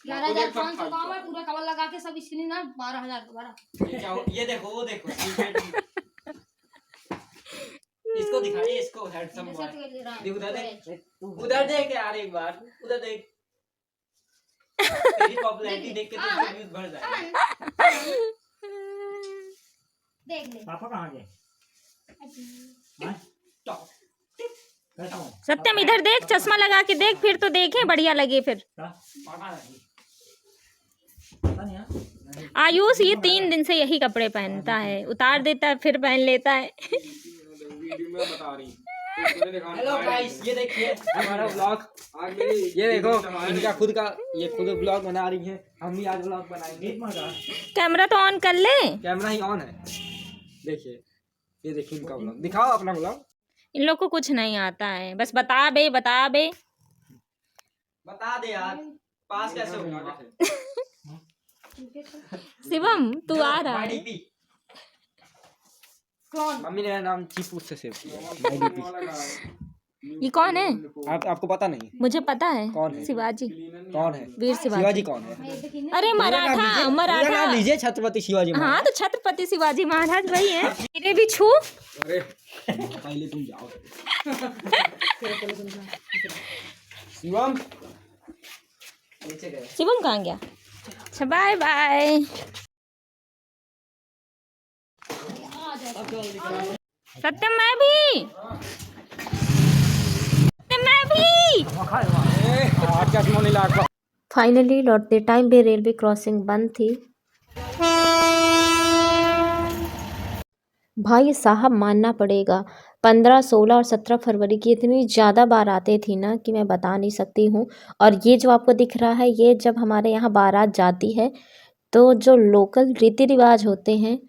11,500 का है, पूरा कवर लगा के सब स्क्रीन ना 12,000 का बड़ा। ये देखो वो देखो इसको दिखाइए, इसको हैंडसम बॉय उधर देख यार, एक बार उधर देख, तेरी पॉपुलैरिटी देख के तेरे व्यूज बढ़ जाएंगे। देख ले पापा कहाँ गए? सत्यम इधर देख, चश्मा लगा के देख, फिर तो देखें बढ़िया लगे। फिर आयुष ये 3 दिन से यही कपड़े पहनता है, उतार देता है फिर पहन लेता है। हेलो गाइस, ये देखिए हमारा ब्लॉग, ये देखो इनका खुद का, ये खुद ब्लॉग बना रही है, हम भी आज ब्लॉग बनाएंगे। कैमरा तो ऑन कर ले, कैमरा ही ऑन है। देखिए ये देखिए इनका ब्लॉग, दिखाओ अपना ब्लॉग। इन लोग को कुछ नहीं आता है, बस बता बे बता दे यार, पास कैसे होगा। शिवम तू आ रहा है? कौन? मम्मी ने मेरा नाम चीपू से सेव किया। ये कौन है? आपको पता नहीं? मुझे पता है। कौन है? शिवाजी। कौन है? वीर शिवाजी कौन है? अरे मराठा, मराठा लीजिए, छत्रपति शिवाजी। हाँ तो छत्रपति शिवाजी महाराज वही है। मेरे भी छू। अरे पहले तुम जाओ। शिवम नीचे गए। शिवम कहाँ गया? अच्छा बाय बाय। सत्यम मैं भी, फाइनली लौटते टाइम भी रेलवे क्रॉसिंग बंद थी। भाई साहब मानना पड़ेगा, 15, 16 और 17 फरवरी की इतनी ज़्यादा बारातें थी ना कि मैं बता नहीं सकती हूँ। और ये जो आपको दिख रहा है, ये जब हमारे यहाँ बारात जाती है तो जो लोकल रीति रिवाज होते हैं,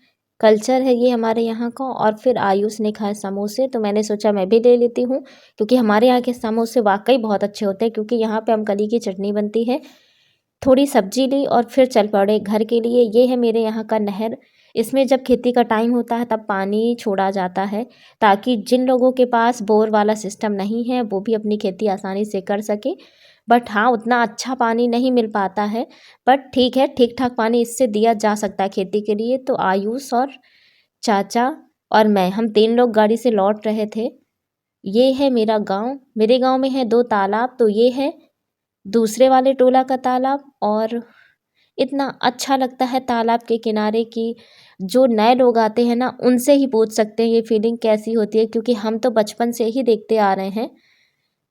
कल्चर है ये हमारे यहाँ का। और फिर आयुष ने खाए समोसे, तो मैंने सोचा मैं भी ले लेती हूँ, क्योंकि हमारे यहाँ के समोसे वाकई बहुत अच्छे होते हैं। क्योंकि यहाँ पे अमकली की चटनी बनती है, थोड़ी सब्जी ली और फिर चल पड़े घर के लिए। ये है मेरे यहाँ का नहर, इसमें जब खेती का टाइम होता है तब पानी छोड़ा जाता है, ताकि जिन लोगों के पास बोर वाला सिस्टम नहीं है वो भी अपनी खेती आसानी से कर सके। बट हाँ, उतना अच्छा पानी नहीं मिल पाता है, बट ठीक है, ठीक ठाक पानी इससे दिया जा सकता है खेती के लिए। तो आयुष और चाचा और मैं, हम 3 लोग गाड़ी से लौट रहे थे। ये है मेरा गांव, मेरे गांव में है 2 तालाब, तो ये है दूसरे वाले टोला का तालाब। और इतना अच्छा लगता है तालाब के किनारे की, जो नए लोग आते हैं ना उनसे ही पूछ सकते हैं ये फीलिंग कैसी होती है, क्योंकि हम तो बचपन से ही देखते आ रहे हैं।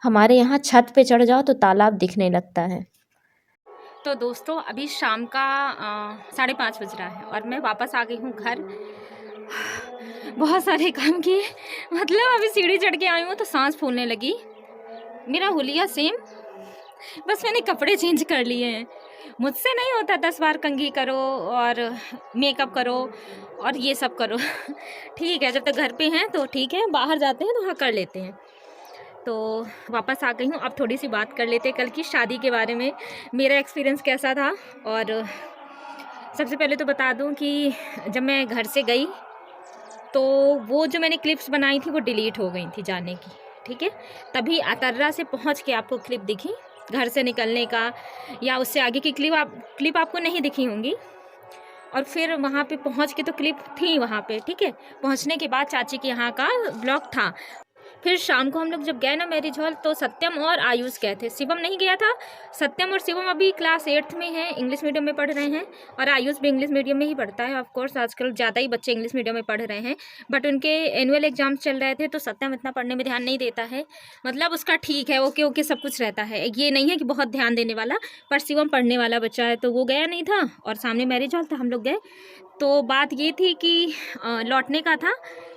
हमारे यहाँ छत पे चढ़ जाओ तो तालाब दिखने लगता है। तो दोस्तों अभी शाम का 5:30 बज रहा है और मैं वापस आ गई हूँ घर। बहुत सारे काम किए, मतलब अभी सीढ़ी चढ़ के आई हूँ तो सांस फूलने लगी। मेरा हुलिया सेम, बस मैंने कपड़े चेंज कर लिए हैं। मुझसे नहीं होता 10 बार कंघी करो और मेकअप करो और ये सब करो। ठीक है, जब तक घर पे हैं तो ठीक है, बाहर जाते हैं तो हाँ कर लेते हैं। तो वापस आ गई हूँ, अब थोड़ी सी बात कर लेते हैं कल की शादी के बारे में, मेरा एक्सपीरियंस कैसा था। और सबसे पहले तो बता दूँ कि जब मैं घर से गई तो वो जो मैंने क्लिप्स बनाई थी वो डिलीट हो गई थी जाने की, ठीक है। तभी अतर्रा से पहुँच के आपको क्लिप दिखी, घर से निकलने का या उससे आगे की क्लिप आपको नहीं दिखी होंगी। और फिर वहाँ पे पहुँच के तो क्लिप थी वहाँ पे, ठीक है। पहुँचने के बाद चाची के यहाँ का ब्लॉग था। फिर शाम को हम लोग जब गए ना मैरिज हॉल, तो सत्यम और आयुष गए थे, शिवम नहीं गया था। सत्यम और शिवम अभी क्लास 8th में हैं, इंग्लिश मीडियम में पढ़ रहे हैं। और आयुष भी इंग्लिश मीडियम में ही पढ़ता है। ऑफ कोर्स आजकल ज़्यादा ही बच्चे इंग्लिश मीडियम में पढ़ रहे हैं, बट उनके एनुअल एग्जाम्स चल रहे थे तो सत्यम इतना पढ़ने में ध्यान नहीं देता है। मतलब उसका ठीक है, ओके ओके सब कुछ रहता है, ये नहीं है कि बहुत ध्यान देने वाला। पर शिवम पढ़ने वाला बच्चा है, तो वो गया नहीं था और सामने मैरिज हॉल था, हम लोग गए। तो बात ये थी कि लौटने का था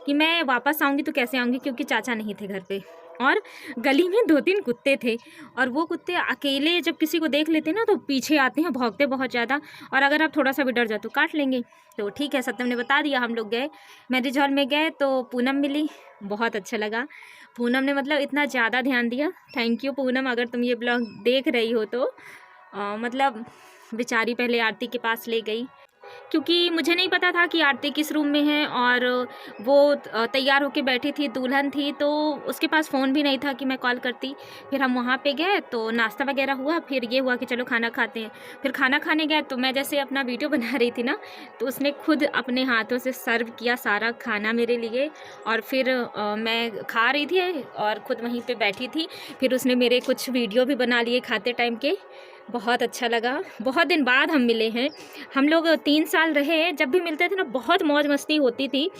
कि मैं वापस आऊँगी तो कैसे आऊँगी, क्योंकि चाचा नहीं थे घर पे। और गली में 2-3 कुत्ते थे, और वो कुत्ते अकेले जब किसी को देख लेते ना तो पीछे आते हैं, भौंकते बहुत ज़्यादा, और अगर आप थोड़ा सा भी डर जाओ तो काट लेंगे। तो ठीक है, सत्यम ने बता दिया। हम लोग गए मैरिज हॉल में, गए तो पूनम मिली, बहुत अच्छा लगा। पूनम ने मतलब इतना ज़्यादा ध्यान दिया, थैंक यू पूनम, अगर तुम ये ब्लॉग देख रही हो तो। मतलब बेचारी पहले आरती के पास ले गई, क्योंकि मुझे नहीं पता था कि आरती किस रूम में है, और वो तैयार होके बैठी थी, दुल्हन थी, तो उसके पास फ़ोन भी नहीं था कि मैं कॉल करती। फिर हम वहाँ पे गए तो नाश्ता वगैरह हुआ, फिर ये हुआ कि चलो खाना खाते हैं। फिर खाना खाने गए तो मैं जैसे अपना वीडियो बना रही थी ना, तो उसने खुद अपने हाथों से सर्व किया सारा खाना मेरे लिए, और फिर मैं खा रही थी और ख़ुद वहीं पे बैठी थी। फिर उसने मेरे कुछ वीडियो भी बना लिए खाते टाइम के। बहुत अच्छा लगा। बहुत दिन बाद हम मिले हैं। हम लोग 3 साल रहे, जब भी मिलते थे ना बहुत मौज मस्ती होती थी।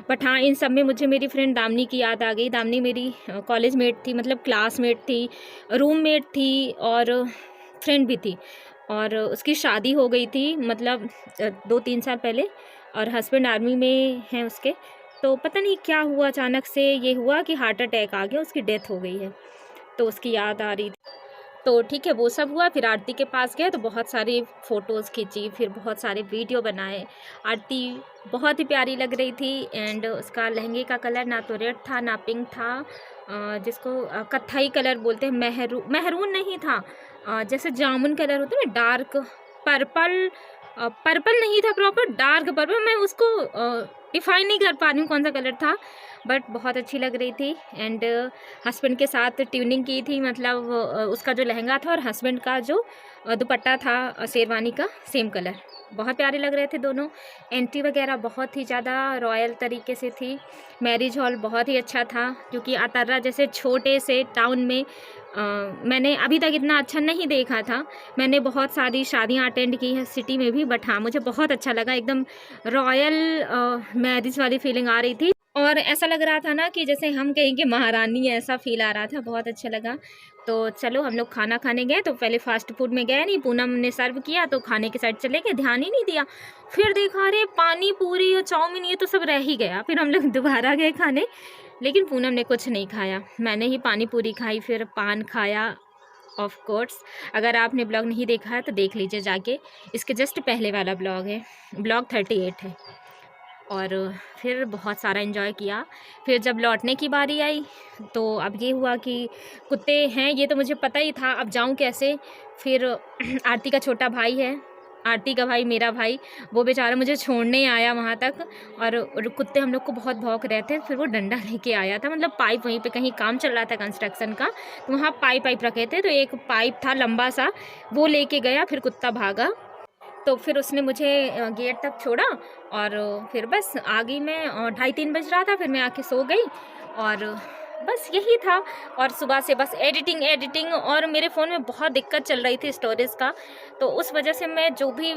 बट हाँ, इन सब में मुझे मेरी फ्रेंड दामिनी की याद आ गई। दामिनी मेरी कॉलेज मेट थी, मतलब क्लासमेट थी, रूममेट थी और फ्रेंड भी थी, और उसकी शादी हो गई थी मतलब 2-3 साल पहले, और हस्बैंड आर्मी में हैं उसके। तो पता नहीं क्या हुआ, अचानक से ये हुआ कि हार्ट अटैक आ गया, उसकी डेथ हो गई है, तो उसकी याद आ रही थी। तो ठीक है, वो सब हुआ। फिर आरती के पास गए तो बहुत सारी फ़ोटोज़ खींची, फिर बहुत सारे वीडियो बनाए। आरती बहुत ही प्यारी लग रही थी, एंड उसका लहंगे का कलर ना तो रेड था ना पिंक था, जिसको कत्थई कलर बोलते हैं, मेहरून नहीं था, जैसे जामुन कलर होता है ना, डार्क पर्पल, पर्पल नहीं था प्रॉपर, डार्क पर्पल। मैं उसको डिफाइन नहीं कर पा रही हूँ कौन सा कलर था, बट बहुत अच्छी लग रही थी। एंड हस्बैंड के साथ ट्यूनिंग की थी, मतलब उसका जो लहंगा था और हस्बैंड का जो दुपट्टा था शेरवानी का, सेम कलर। बहुत प्यारे लग रहे थे दोनों। एंट्री वगैरह बहुत ही ज़्यादा रॉयल तरीके से थी। मैरिज हॉल बहुत ही अच्छा था, क्योंकि अतर्रा जैसे छोटे से टाउन में मैंने अभी तक इतना अच्छा नहीं देखा था। मैंने बहुत सारी शादियां अटेंड की हैं सिटी में भी, बट हाँ मुझे बहुत अच्छा लगा। एकदम रॉयल मैरिज वाली फीलिंग आ रही थी, और ऐसा लग रहा था ना कि जैसे हम कहीं के महारानी, ऐसा फील आ रहा था। बहुत अच्छा लगा। तो चलो हम लोग खाना खाने गए, तो पहले फास्ट फूड में गए नहीं, पूनम ने सर्व किया तो खाने की साइड चले गए, ध्यान ही नहीं दिया। फिर देखा अरे पानी पूरी और चाउमीन ये तो सब रह ही गया। फिर हम लोग दोबारा गए खाने, लेकिन पूनम ने कुछ नहीं खाया, मैंने ही पानी पूरी खाई, फिर पान खाया। ऑफ कोर्स अगर आपने ब्लॉग नहीं देखा है तो देख लीजिए जाके, इसके जस्ट पहले वाला ब्लॉग है, ब्लॉग 38 है। और फिर बहुत सारा एंजॉय किया। फिर जब लौटने की बारी आई तो अब ये हुआ कि कुत्ते हैं, ये तो मुझे पता ही था, अब जाऊं कैसे। फिर आरती का छोटा भाई है, आरती का भाई मेरा भाई, वो बेचारा मुझे छोड़ने आया वहाँ तक, और कुत्ते हम लोग को बहुत भौंक रहे थे। फिर वो डंडा लेके आया था, मतलब पाइप, वहीं पे कहीं काम चल रहा था कंस्ट्रक्शन का, तो वहाँ पाइप रखे थे, तो एक पाइप था लंबा सा, वो लेके गया। फिर कुत्ता भागा, तो फिर उसने मुझे गेट तक छोड़ा, और फिर बस आ गई मैं। 2:30-3 बज रहा था, फिर मैं आके सो गई, और बस यही था। और सुबह से बस एडिटिंग, और मेरे फ़ोन में बहुत दिक्कत चल रही थी स्टोरेज का, तो उस वजह से मैं जो भी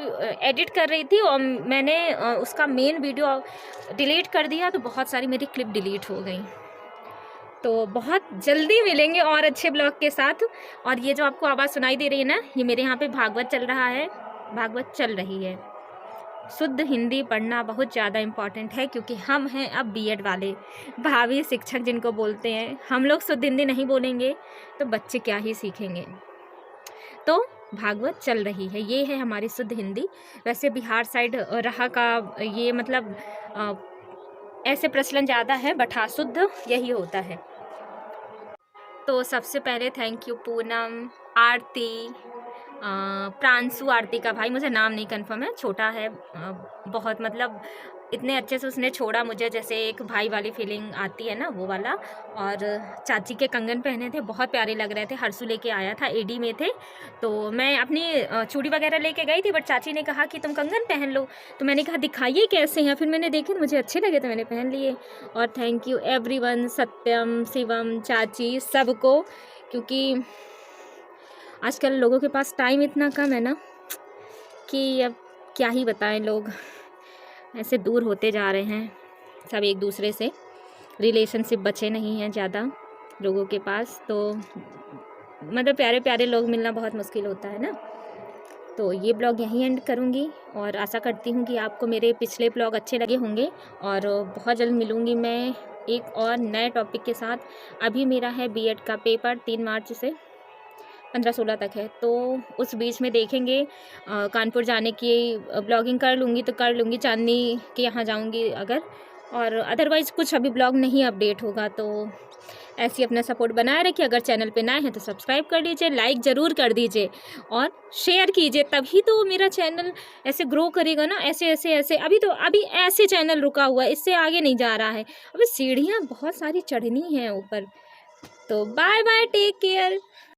एडिट कर रही थी, और मैंने उसका मेन वीडियो डिलीट कर दिया, तो बहुत सारी मेरी क्लिप डिलीट हो गई। तो बहुत जल्दी मिलेंगे और अच्छे ब्लॉग के साथ। और ये जो आपको आवाज़ सुनाई दे रही है ना, ये मेरे यहाँ पे भागवत चल रहा है, भागवत चल रही है। शुद्ध हिंदी पढ़ना बहुत ज़्यादा इम्पॉर्टेंट है, क्योंकि हम हैं अब बीएड वाले, भावी शिक्षक जिनको बोलते हैं। हम लोग शुद्ध हिंदी नहीं बोलेंगे तो बच्चे क्या ही सीखेंगे। तो भागवत चल रही है, ये है हमारी शुद्ध हिंदी। वैसे बिहार साइड रहा का ये मतलब ऐसे प्रचलन ज़्यादा है, बट हाँ शुद्ध यही होता है। तो सबसे पहले थैंक यू पूनम, आरती, प्रांशु, आरती का भाई, मुझे नाम नहीं कंफर्म है, छोटा है बहुत, मतलब इतने अच्छे से उसने छोड़ा मुझे, जैसे एक भाई वाली फीलिंग आती है ना, वो वाला। और चाची के कंगन पहने थे, बहुत प्यारे लग रहे थे। हर्षू लेके आया था, एडी में थे, तो मैं अपनी चूड़ी वगैरह लेके गई थी, बट चाची ने कहा कि तुम कंगन पहन लो, तो मैंने कहा दिखाइए कैसे हैं। फिर मैंने देखे, मुझे अच्छे लगे तो मैंने पहन लिए। और थैंक यू एवरीवन, सत्यम, शिवम, चाची, सबको, क्योंकि आजकल लोगों के पास टाइम इतना कम है ना कि अब क्या ही बताएं, लोग ऐसे दूर होते जा रहे हैं सब एक दूसरे से, रिलेशनशिप बचे नहीं हैं ज़्यादा लोगों के पास, तो मतलब प्यारे प्यारे लोग मिलना बहुत मुश्किल होता है ना। तो ये ब्लॉग यहीं एंड करूँगी, और आशा करती हूँ कि आपको मेरे पिछले ब्लॉग अच्छे लगे होंगे, और बहुत जल्द मिलूँगी मैं एक और नए टॉपिक के साथ। अभी मेरा है बीएड का पेपर 3 मार्च से 15-16 तक है, तो उस बीच में देखेंगे। कानपुर जाने की ब्लॉगिंग कर लूँगी तो कर लूँगी, चांदनी के यहाँ जाऊँगी अगर, और अदरवाइज़ कुछ अभी ब्लॉग नहीं अपडेट होगा। तो ऐसे ही अपना सपोर्ट बनाए रखिए। अगर चैनल पे नए हैं तो सब्सक्राइब कर लीजिए, लाइक ज़रूर कर दीजिए और शेयर कीजिए, तभी तो मेरा चैनल ऐसे ग्रो करेगा ना। ऐसे अभी ऐसे चैनल रुका हुआ है, इससे आगे नहीं जा रहा है। अभी सीढ़ियाँ बहुत सारी चढ़नी हैं ऊपर। तो बाय बाय, टेक केयर।